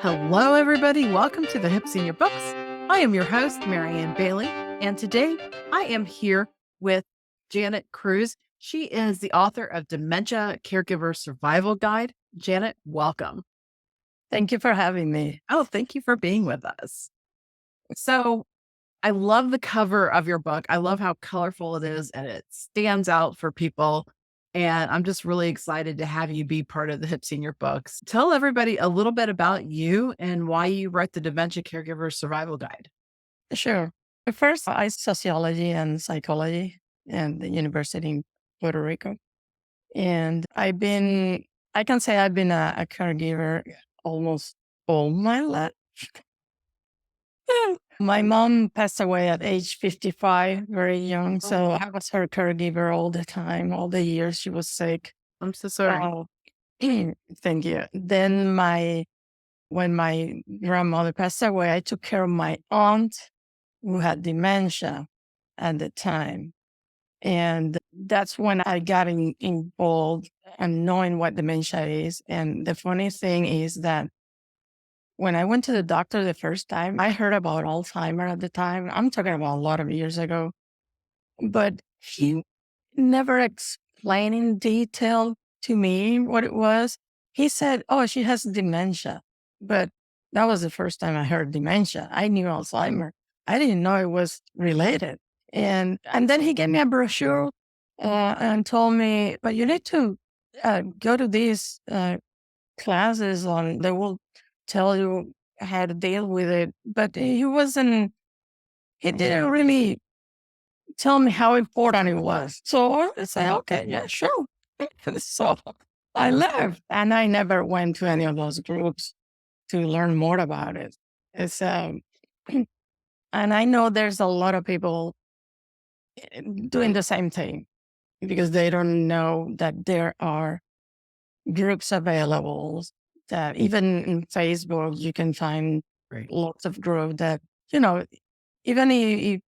Hello, everybody. Welcome to the Hip Senior Books. I am your host, Marianne Bailey, and today I am here with Janet Cruz. She is the author of Dementia Caregiver Survival Guide. Janet, welcome. Thank you for having me. Oh, thank you for being with us. So I love the cover of your book. I love how colorful it is and it stands out for people. And I'm just really excited to have you be part of the Hip Senior Books. Tell everybody a little bit about you and why you wrote the Dementia Caregiver Survival Guide. Sure. First, I sociology and psychology at the university in Puerto Rico. And I can say I've been a caregiver almost all my life. My mom passed away at age 55, very young. So I was her caregiver all the time, all the years she was sick. I'm so sorry. Thank you. Then when my grandmother passed away, I took care of my aunt who had dementia at the time. And that's when I got involved and knowing what dementia is. And the funny thing is that when I went to the doctor the first time, I heard about Alzheimer at the time. I'm talking about a lot of years ago. But he never explained in detail to me what it was. He said, "Oh, she has dementia." But that was the first time I heard dementia. I knew Alzheimer. I didn't know it was related. And then he gave me a brochure and told me, "But you need to go to these classes on. They will tell you how to deal with it." But he didn't really tell me how important it was. So I said, "Okay, yeah, sure." So I left, and I never went to any of those groups to learn more about it. It's and I know there's a lot of people doing the same thing because they don't know that there are groups available. That even in Facebook you can find lots of groups that even if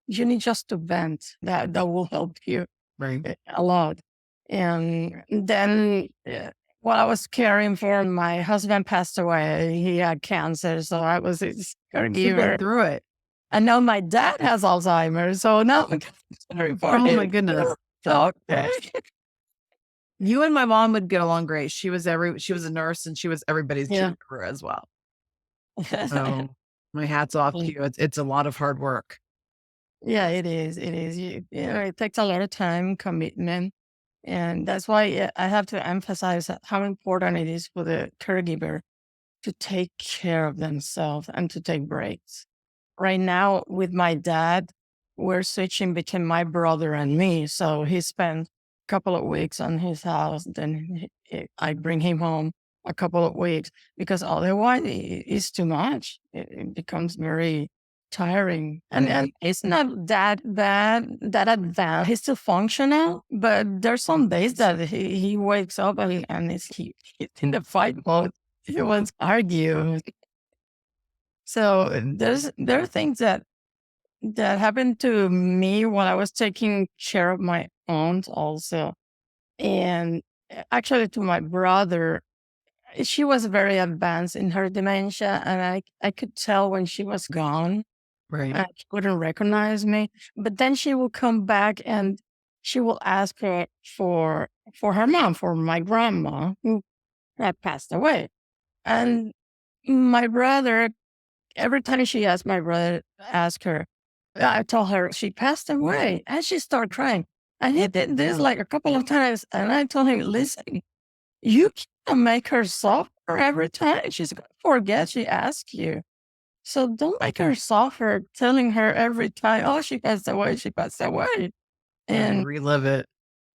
you need just to vent, that will help you a lot. And then while I was caring for my husband passed away, he had cancer, so I was his caregiver through it. And now my dad has Alzheimer's, so now I'm caring for him. Oh my goodness. Okay. You and my mom would get along great. She was a nurse and she was everybody's caregiver as well. So my hat's off to you. It's a lot of hard work. Yeah, it is. It is. It takes a lot of time, commitment. And that's why I have to emphasize how important it is for the caregiver to take care of themselves and to take breaks. Right now, with my dad, we're switching between my brother and me. So he spent a couple of weeks on his house. Then I bring him home a couple of weeks because otherwise it's too much. It becomes very tiring. And it's not that bad, that advanced. He's still functional, but there's some days that he wakes up and he's in the fight mode. He wants to argue. So there are things that happened to me while I was taking care of my aunt also. And actually to my brother, she was very advanced in her dementia, and I could tell when she was gone. Right. She wouldn't recognize me. But then she will come back and she will ask her for her mom, for my grandma, who had passed away. And my brother, every time she asked my brother, ask her, I told her she passed away, and she started crying. And he did this like a couple of times, and I told him, "Listen, you can't make her suffer every time. She's gonna forget she asked you. So don't make her suffer, telling her every time, 'Oh, she passed away, she passed away.'" And relive it.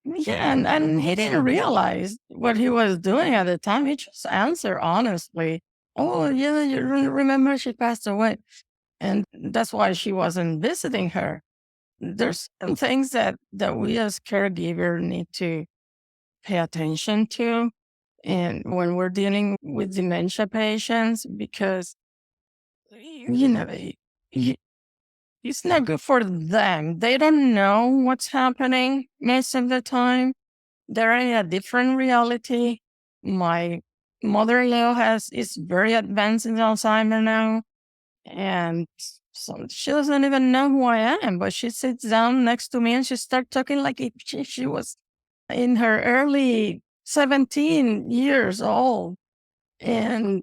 yeah, and he didn't realize what he was doing at the time. He just answered honestly, "Oh, yeah, you remember she passed away." And that's why she wasn't visiting her. There's some things that we as caregiver need to pay attention to. And when we're dealing with dementia patients, because, it's not good for them. They don't know what's happening most of the time. They're in a different reality. My mother-in-law is very advanced in Alzheimer now, and so she doesn't even know who I am. But she sits down next to me and she starts talking like if she was in her early 17 years old, and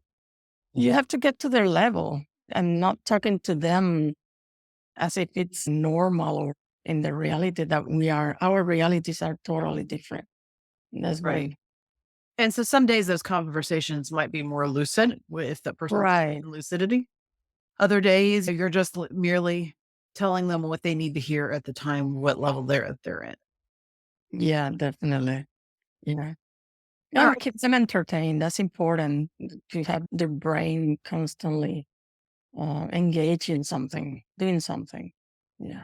you have to get to their level and not talking to them as if it's normal or in the reality that we are. Our realities are totally different. That's Right. very And so some days those conversations might be more lucid if the person's right. in lucidity. Other days you're just merely telling them what they need to hear at the time, what level they're in. Yeah, definitely. Yeah. All And right. keep them entertained. That's important to have their brain constantly engaged in something, doing something. Yeah.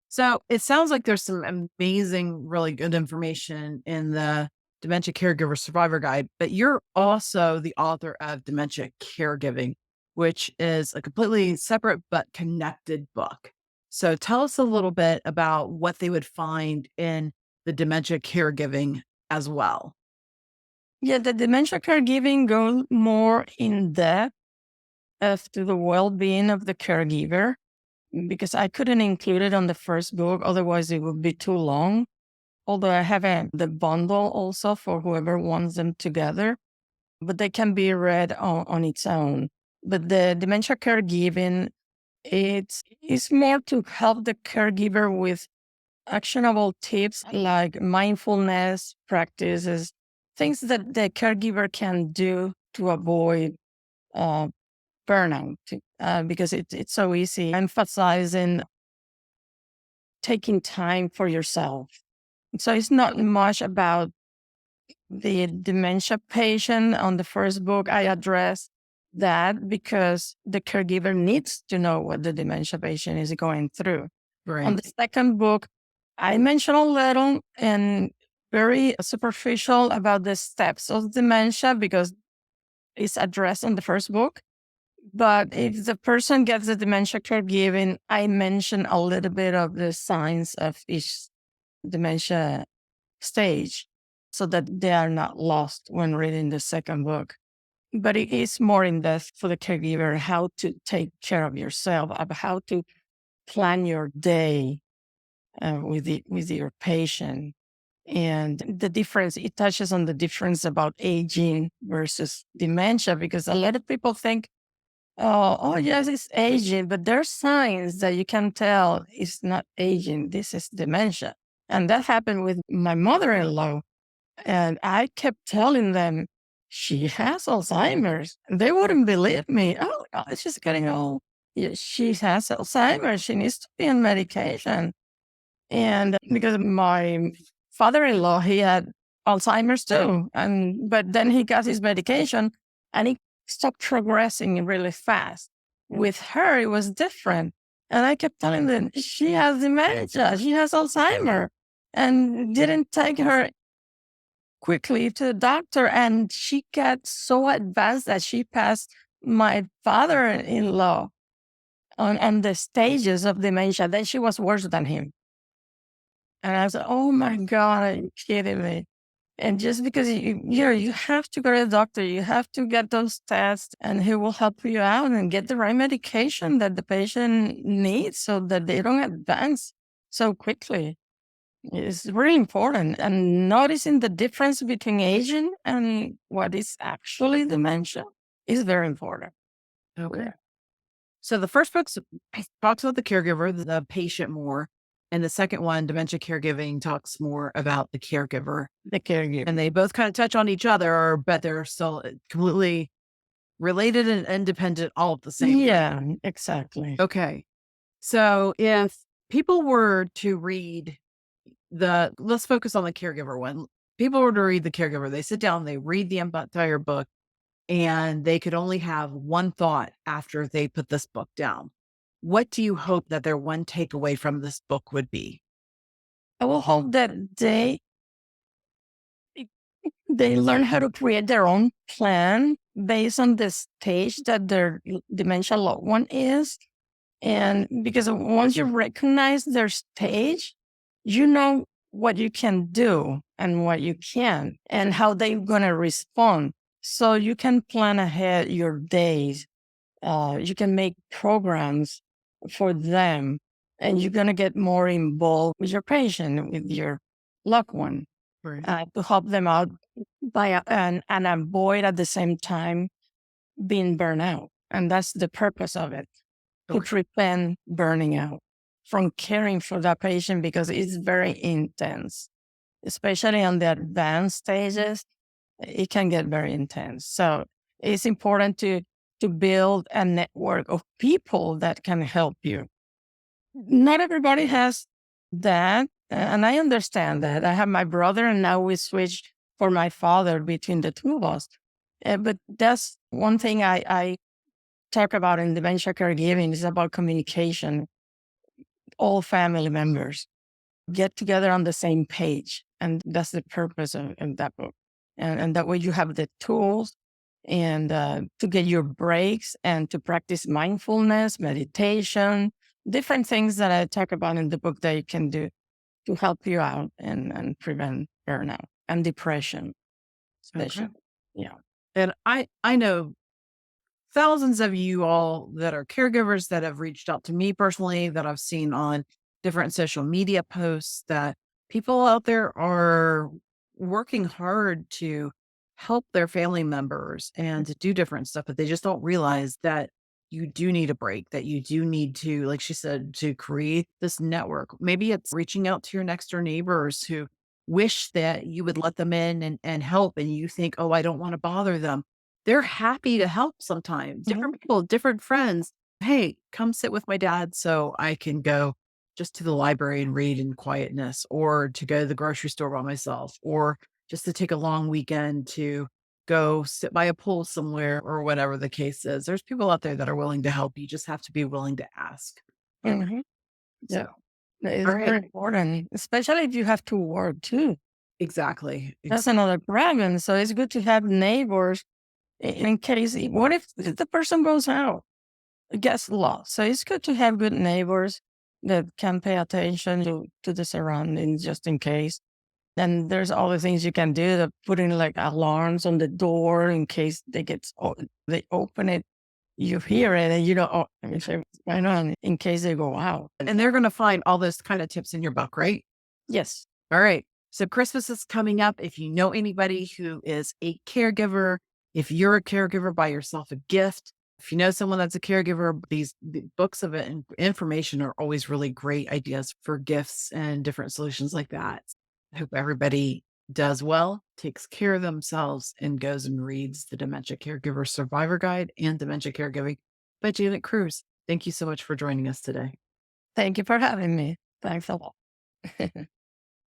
So it sounds like there's some amazing, really good information in the Dementia Caregiver Survivor Guide, but you're also the author of Dementia Caregiving, which is a completely separate but connected book. So tell us a little bit about what they would find in the Dementia Caregiving as well. Yeah, the dementia caregiving goes more in depth as to the well-being of the caregiver because I couldn't include it on the first book, otherwise it would be too long. Although I have the bundle also for whoever wants them together, but they can be read on its own. But the dementia caregiving, it's more to help the caregiver with actionable tips like mindfulness practices, things that the caregiver can do to avoid uh, burnout, because it's so easy. Emphasizing taking time for yourself. So it's not much about the dementia patient. On the first book, I address that because the caregiver needs to know what the dementia patient is going through. On Right. the second book, I mention a little and very superficial about the steps of dementia because it's addressed in the first book. But if the person gets the dementia caregiving, I mention a little bit of the signs of each dementia stage so that they are not lost when reading the second book. But it is more in depth for the caregiver how to take care of yourself, of how to plan your day with your patient. And the difference, it touches on the difference about aging versus dementia, because a lot of people think, oh, yes, it's aging, but there's signs that you can tell it's not aging. This is dementia. And that happened with my mother in law. And I kept telling them, she has Alzheimer's. They wouldn't believe me. Oh, God, she's getting old. Yeah, she has Alzheimer's. She needs to be on medication. And because my father-in-law, he had Alzheimer's too. But then he got his medication and he stopped progressing really fast. With her, it was different. And I kept telling them, she has dementia, she has Alzheimer, and didn't take her quickly to the doctor. And she got so advanced that she passed my father-in-law on the stages of dementia. Then she was worse than him. And I was like, "Oh my God, are you kidding me?" And just because you have to go to the doctor, you have to get those tests, and he will help you out and get the right medication that the patient needs so that they don't advance so quickly. It's really important. And noticing the difference between aging and what is actually dementia is very important. Okay. Yeah. So the first book talks about the caregiver, the patient more. And the second one, Dementia Caregiving, talks more about the caregiver. The caregiver. And they both kind of touch on each other, but they're still completely related and independent all at the same time. Yeah, exactly. Okay. So if people were to read let's focus on the caregiver one. People were to read the caregiver, they sit down, they read the entire book, and they could only have one thought after they put this book down. What do you hope that their one takeaway from this book would be? I will hope that they learn how to create their own plan based on the stage that their dementia loved one is. And because once you recognize their stage, you know what you can do and what you can't, and how they're going to respond. So you can plan ahead your days. You can make programs for them, and you're going to get more involved with your patient, with your loved one, Right. to help them out and avoid at the same time being burned out. And that's the purpose of it, to Okay. prevent burning out from caring for that patient, because it's very intense, especially on the advanced stages. It can get very intense. So it's important to build a network of people that can help you. Not everybody has that, and I understand that. I have my brother, and now we switched for my father between the two of us. But that's one thing I talk about in dementia caregiving is about communication. All family members get together on the same page. And that's the purpose of that book. And that way you have the tools and to get your breaks and to practice mindfulness, meditation, different things that I talk about in the book that you can do to help you out and prevent burnout and depression, Okay. especially. Yeah. And I know thousands of you all that are caregivers that have reached out to me personally, that I've seen on different social media posts, that people out there are working hard to help their family members and to do different stuff, but they just don't realize that you do need a break, that you do need to, like she said, to create this network. Maybe it's reaching out to your next door neighbors who wish that you would let them in and help, and you think, oh, I don't want to bother them. They're happy to help sometimes. Mhm. Different people, different friends. "Hey, come sit with my dad so I can go just to the library and read in quietness, or to go to the grocery store by myself, or just to take a long weekend to go sit by a pool somewhere," or whatever the case is. There's people out there that are willing to help. You just have to be willing to ask. Mhm. So, Yeah. It's all right. very important, especially if you have to work too. Exactly. That's another problem. So it's good to have neighbors in case, what if the person goes out, gets lost? So it's good to have good neighbors that can pay attention to the surroundings just in case. Then there's all the things you can do, to putting like alarms on the door in case they open it, you hear it, and you know, oh, let me say what's going on in case they go out. And they're gonna find all those kind of tips in your book, right? Yes. All right. So Christmas is coming up. If you know anybody who is a caregiver, if you're a caregiver, buy yourself a gift. If you know someone that's a caregiver, the books of it and information are always really great ideas for gifts and different solutions like that. I hope everybody does well, takes care of themselves, and goes and reads the Dementia Caregiver Survivor Guide and Dementia Caregiving by Janet Cruz. Thank you so much for joining us today. Thank you for having me. Thanks a lot.